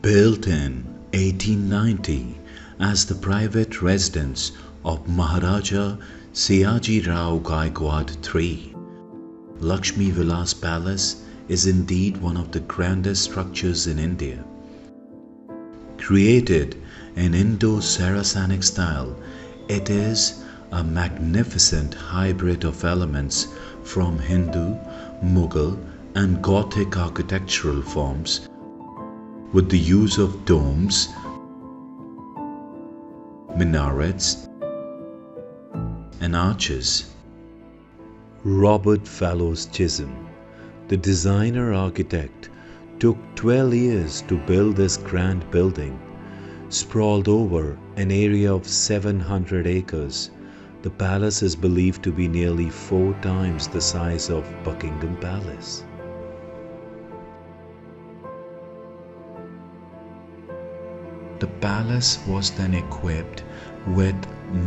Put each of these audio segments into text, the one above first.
Built in 1890 as the private residence of Maharaja Sayaji Rao Gaikwad III, Lakshmi Vilas Palace is indeed one of the grandest structures in India. Created in Indo-Saracenic style, it is a magnificent hybrid of elements from Hindu, Mughal and Gothic architectural forms, with the use of domes, minarets and arches. Robert Fallows Chisholm, the designer architect, took 12 years to build this grand building. Sprawled over an area of 700 acres, the palace is believed to be nearly 4 times the size of Buckingham Palace. The palace was then equipped with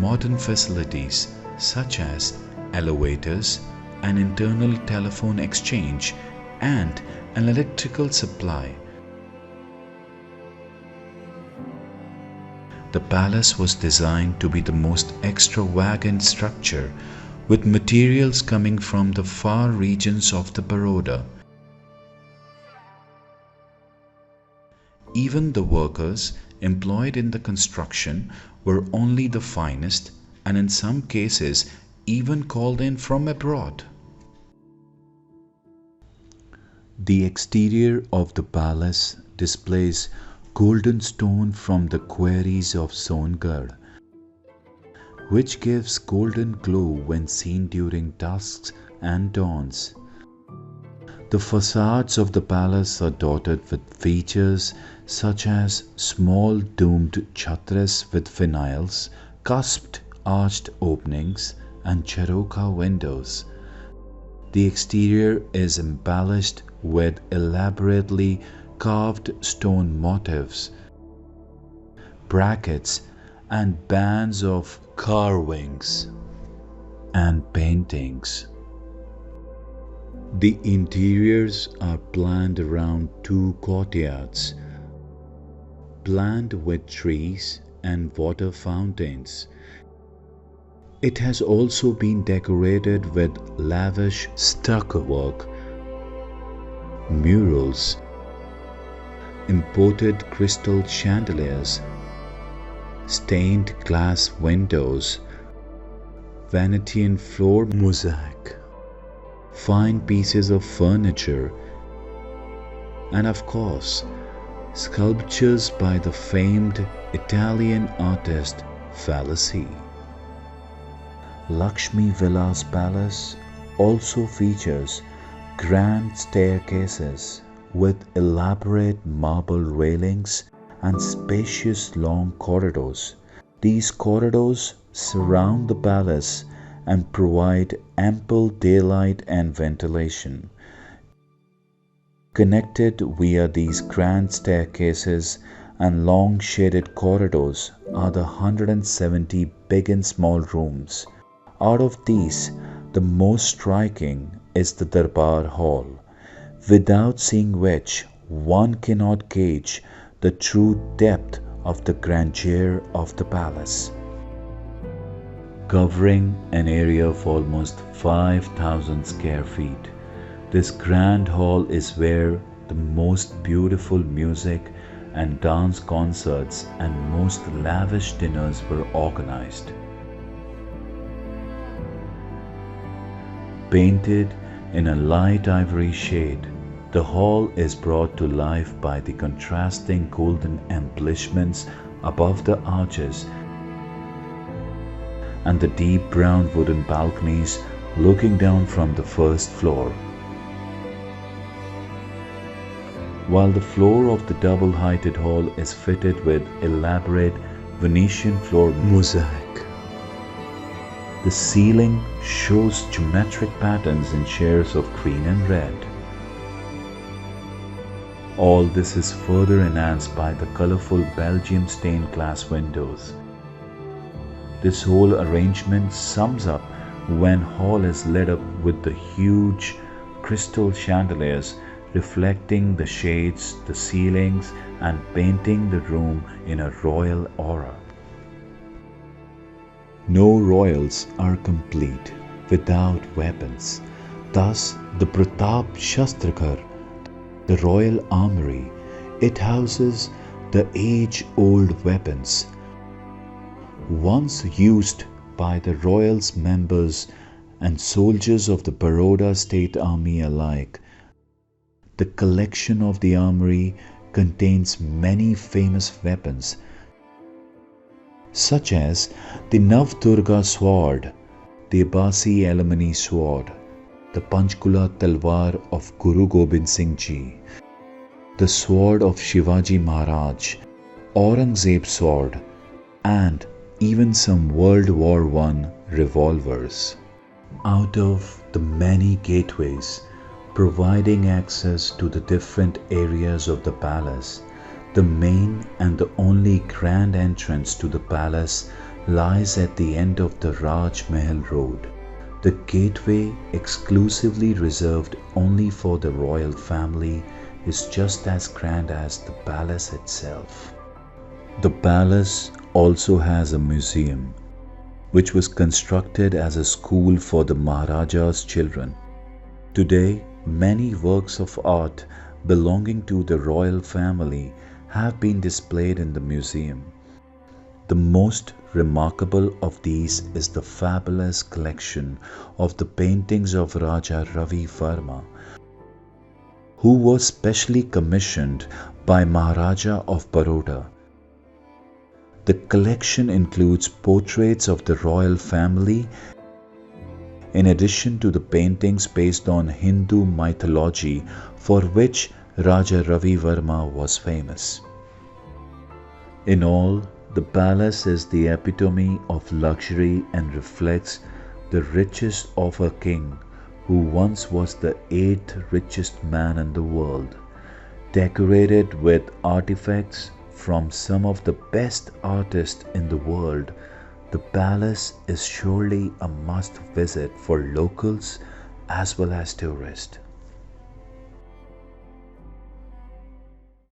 modern facilities such as elevators, an internal telephone exchange, and an electrical supply. The palace was designed to be the most extravagant structure, with materials coming from the far regions of the Baroda. Even the workers employed in the construction were only the finest, and in some cases even called in from abroad. The exterior of the palace displays golden stone from the quarries of Songarh, which gives golden glow when seen during dusks and dawns. The facades of the palace are dotted with features such as small domed chhatras with finials, cusped arched openings, and charoka windows. The exterior is embellished with elaborately carved stone motifs, brackets, and bands of carvings and paintings. The interiors are planned around 2 courtyards, planned with trees and water fountains. It has also been decorated with lavish stucco work, murals, imported crystal chandeliers, stained glass windows, Venetian floor mosaic, fine pieces of furniture, and of course, sculptures by the famed Italian artist Fallaci. Lakshmi Vilas Palace also features grand staircases with elaborate marble railings and spacious long corridors. These corridors surround the palace and provide ample daylight and ventilation. Connected via these grand staircases and long shaded corridors are the 170 big and small rooms. Out of these, the most striking is the Darbar Hall, without seeing which one cannot gauge the true depth of the grandeur of the palace. Covering an area of almost 5,000 square feet, this grand hall is where the most beautiful music and dance concerts and most lavish dinners were organized. Painted in a light ivory shade, the hall is brought to life by the contrasting golden embellishments above the arches and the deep brown wooden balconies looking down from the first floor. While the floor of the double-heighted hall is fitted with elaborate Venetian floor mosaic, the ceiling shows geometric patterns in shades of green and red. All this is further enhanced by the colorful Belgium stained glass windows. This whole arrangement sums up when hall is lit up with the huge crystal chandeliers reflecting the shades, the ceilings, and painting the room in a royal aura. No royals are complete without weapons. Thus, the Pratap Shastraghar, the royal armory, it houses the age-old weapons once used by the royals' members and soldiers of the Baroda state army alike. The collection of the armory contains many famous weapons such as the Navdurga sword, the Abbasi Alamani sword, the Panchkula talwar of Guru Gobind Singh Ji, the sword of Shivaji Maharaj, Aurangzeb's sword, and even some World War I revolvers. Out of the many gateways providing access to the different areas of the palace, the main and the only grand entrance to the palace lies at the end of the Raj Mahal Road. The gateway, exclusively reserved only for the royal family, is just as grand as the palace itself. The palace also has a museum, which was constructed as a school for the Maharaja's children. Today, many works of art belonging to the royal family have been displayed in the museum. The most remarkable of these is the fabulous collection of the paintings of Raja Ravi Verma, who was specially commissioned by Maharaja of Baroda. The collection includes portraits of the royal family in addition to the paintings based on Hindu mythology for which Raja Ravi Verma was famous. In all, the palace is the epitome of luxury and reflects the riches of a king who once was the 8th richest man in the world. Decorated with artifacts from some of the best artists in the world, the palace is surely a must visit for locals as well as tourists.